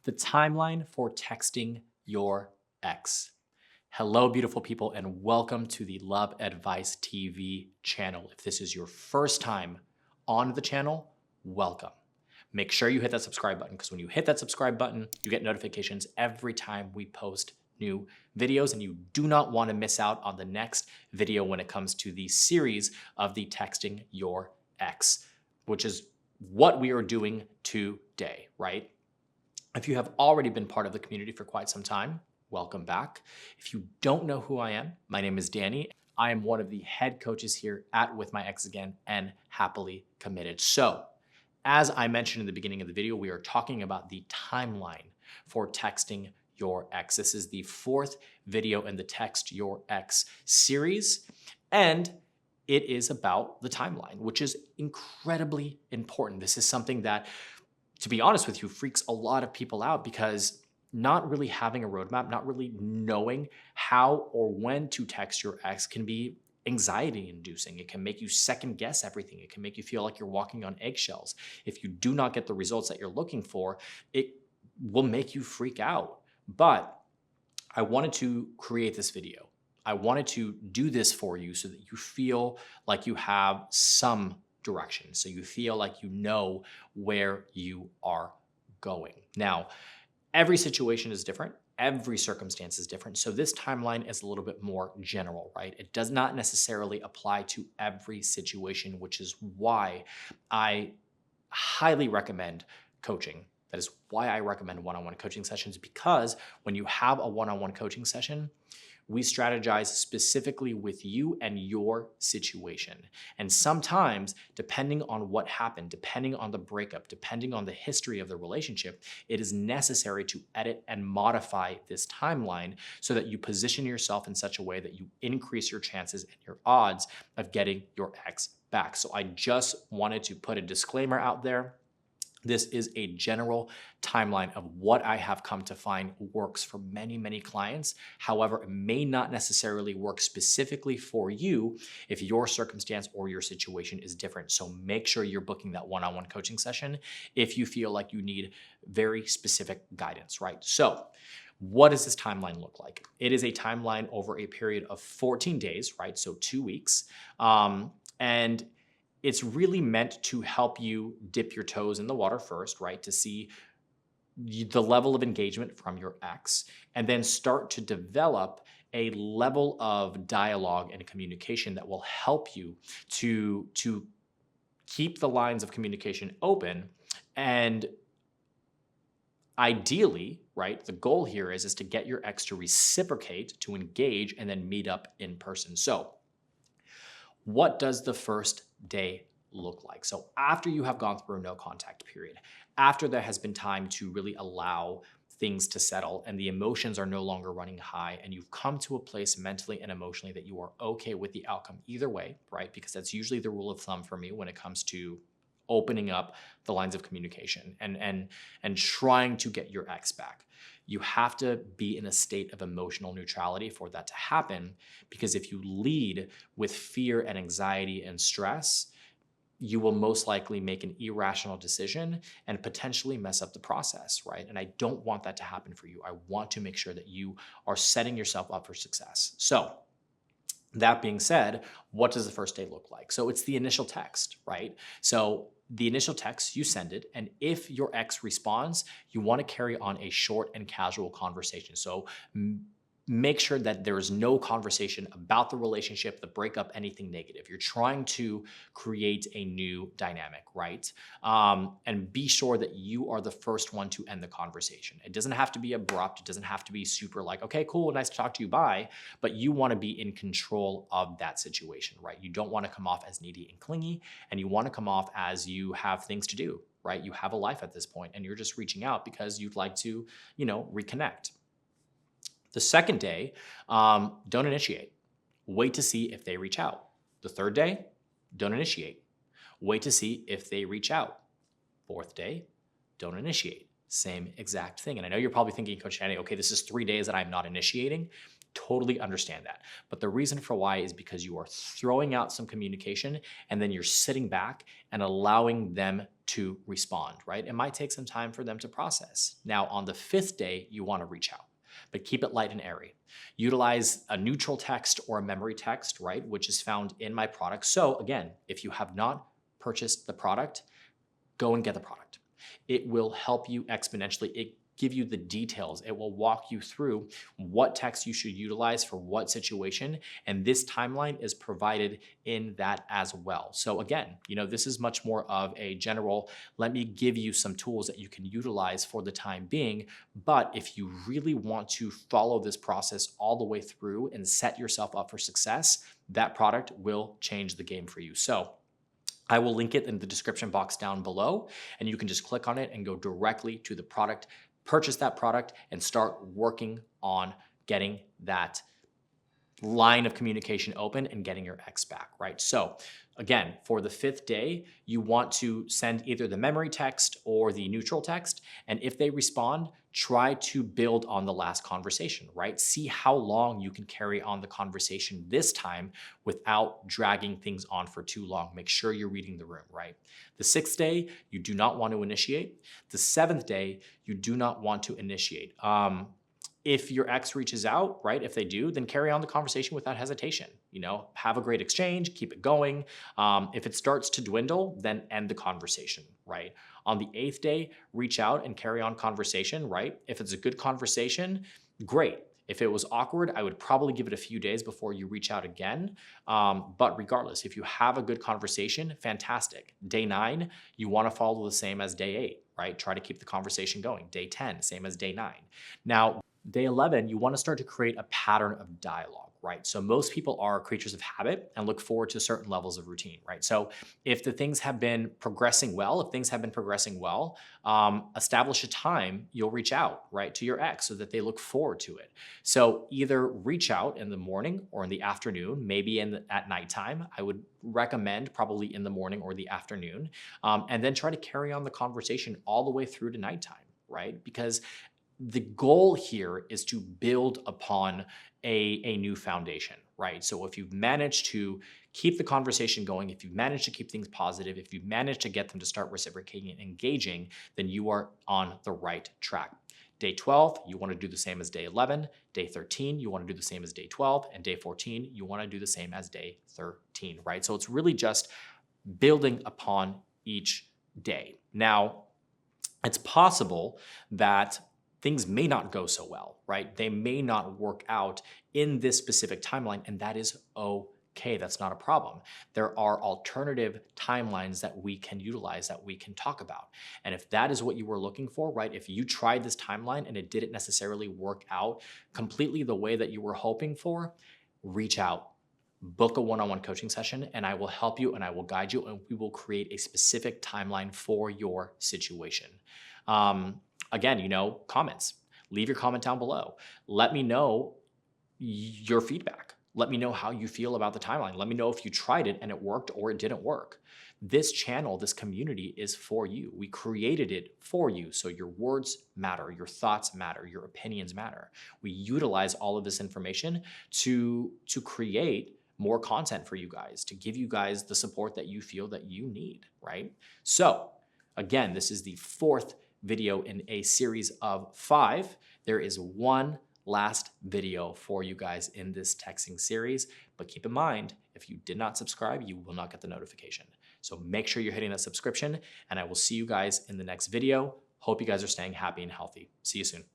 The timeline for texting your ex. Hello, beautiful people, and welcome to the Love Advice TV channel. If this is your first time on the channel, welcome. Make sure you hit that subscribe button because when you hit that subscribe button, you get notifications every time we post new videos, and you do not want to miss out on the next video when it comes to the series of the texting your ex, which is what we are doing today, right? If you have already been part of the community for quite some time, welcome back. If you don't know who I am, my name is Danny. I am one of the head coaches here at With My Ex Again and Happily Committed. So, as I mentioned in the beginning of the video, we are talking about the timeline for texting your ex. This is the fourth video in the Text Your Ex series, and it is about the timeline, which is incredibly important. This is something that, to be honest with you, freaks a lot of people out because not really having a roadmap, not really knowing how or when to text your ex can be anxiety inducing. It can make you second guess everything. It can make you feel like you're walking on eggshells. If you do not get the results that you're looking for, it will make you freak out. But I wanted to create this video. I wanted to do this for you so that you feel like you have some direction, so you feel like you know where you are going. Now, every situation is different. Every circumstance is different. So this timeline is a little bit more general, right? It does not necessarily apply to every situation, which is why I highly recommend coaching. That is why I recommend one-on-one coaching sessions, because when you have a one-on-one coaching session, we strategize specifically with you and your situation. And sometimes, depending on what happened, depending on the breakup, depending on the history of the relationship, it is necessary to edit and modify this timeline so that you position yourself in such a way that you increase your chances and your odds of getting your ex back. So I just wanted to put a disclaimer out there. This is a general timeline of what I have come to find works for many, many clients. However, it may not necessarily work specifically for you if your circumstance or your situation is different. So make sure you're booking that one-on-one coaching session if you feel like you need very specific guidance, right? So what does this timeline look like? It is a timeline over a period of 14 days, right? So 2 weeks. And it's really meant to help you dip your toes in the water first, right? To see the level of engagement from your ex, and then start to develop a level of dialogue and communication that will help you to keep the lines of communication open. And ideally, right, the goal here is to get your ex to reciprocate, to engage, and then meet up in person. So what does the first day look like? So after you have gone through a no contact period, after there has been time to really allow things to settle and the emotions are no longer running high, and you've come to a place mentally and emotionally that you are okay with the outcome either way, right? Because that's usually the rule of thumb for me when it comes to opening up the lines of communication and trying to get your ex back. You have to be in a state of emotional neutrality for that to happen, because if you lead with fear and anxiety and stress, you will most likely make an irrational decision and potentially mess up the process, right? And I don't want that to happen for you. I want to make sure that you are setting yourself up for success. So that being said, what does the first day look like? So it's the initial text, right? So the initial text, you send it, and if your ex responds, you want to carry on a short and casual conversation. So make sure that there is no conversation about the relationship, the breakup, anything negative. You're trying to create a new dynamic, right? And be sure that you are the first one to end the conversation. It doesn't have to be abrupt. It doesn't have to be super like, okay, cool, nice to talk to you, bye. But you want to be in control of that situation, right? You don't want to come off as needy and clingy, and you want to come off as you have things to do, right? You have a life at this point, and you're just reaching out because you'd like to, reconnect. The second day, don't initiate. Wait to see if they reach out. The third day, don't initiate. Wait to see if they reach out. Fourth day, don't initiate. Same exact thing. And I know you're probably thinking, Coach Danny, okay, this is 3 days that I'm not initiating. Totally understand that. But the reason for why is because you are throwing out some communication and then you're sitting back and allowing them to respond, right? It might take some time for them to process. Now, on the 5th day, you want to reach out, but keep it light and airy. Utilize a neutral text or a memory text, right? Which is found in my product. So again, if you have not purchased the product, go and get the product. It will help you exponentially. It give you the details. It will walk you through what text you should utilize for what situation. And this timeline is provided in that as well. So again, this is much more of a general, let me give you some tools that you can utilize for the time being. But if you really want to follow this process all the way through and set yourself up for success, that product will change the game for you. So I will link it in the description box down below, and you can just click on it and go directly to the product, purchase that product, and start working on getting that line of communication open and getting your ex back, right? So again, for the 5th day, you want to send either the memory text or the neutral text. And if they respond, try to build on the last conversation, right? See how long you can carry on the conversation this time without dragging things on for too long. Make sure you're reading the room, right? The 6th day, you do not want to initiate. The 7th day, you do not want to initiate. If your ex reaches out, right, if they do, then carry on the conversation without hesitation. Have a great exchange, keep it going. If it starts to dwindle, then end the conversation, right? On the 8th day, reach out and carry on conversation, right? If it's a good conversation, great. If it was awkward, I would probably give it a few days before you reach out again. But regardless, if you have a good conversation, fantastic. Day 9, you want to follow the same as day 8, right? Try to keep the conversation going. Day 10, same as day 9. Now, day 11, you want to start to create a pattern of dialogue, right? So most people are creatures of habit and look forward to certain levels of routine, right? So if the things have been progressing well, establish a time you'll reach out, right, to your ex so that they look forward to it. So either reach out in the morning or in the afternoon, maybe at nighttime. I would recommend probably in the morning or the afternoon, and then try to carry on the conversation all the way through to nighttime, right? Because the goal here is to build upon a new foundation, right? So if you've managed to keep the conversation going, if you've managed to keep things positive, if you've managed to get them to start reciprocating and engaging, then you are on the right track. Day 12, you want to do the same as day 11. Day 13, you want to do the same as day 12. And day 14, you want to do the same as day 13, right? So it's really just building upon each day. Now, it's possible that things may not go so well, right? They may not work out in this specific timeline, and that is okay. That's not a problem. There are alternative timelines that we can utilize, that we can talk about. And if that is what you were looking for, right? If you tried this timeline and it didn't necessarily work out completely the way that you were hoping for, reach out. Book a one-on-one coaching session, and I will help you and I will guide you, and we will create a specific timeline for your situation. Again, comments. Leave your comment down below. Let me know your feedback. Let me know how you feel about the timeline. Let me know if you tried it and it worked or it didn't work. This channel, this community is for you. We created it for you. So your words matter, your thoughts matter, your opinions matter. We utilize all of this information to create more content for you guys, to give you guys the support that you feel that you need, right? So again, this is the 4th video in a series of 5. There is one last video for you guys in this texting series, but keep in mind, if you did not subscribe, you will not get the notification. So make sure you're hitting that subscription, and I will see you guys in the next video. Hope you guys are staying happy and healthy. See you soon.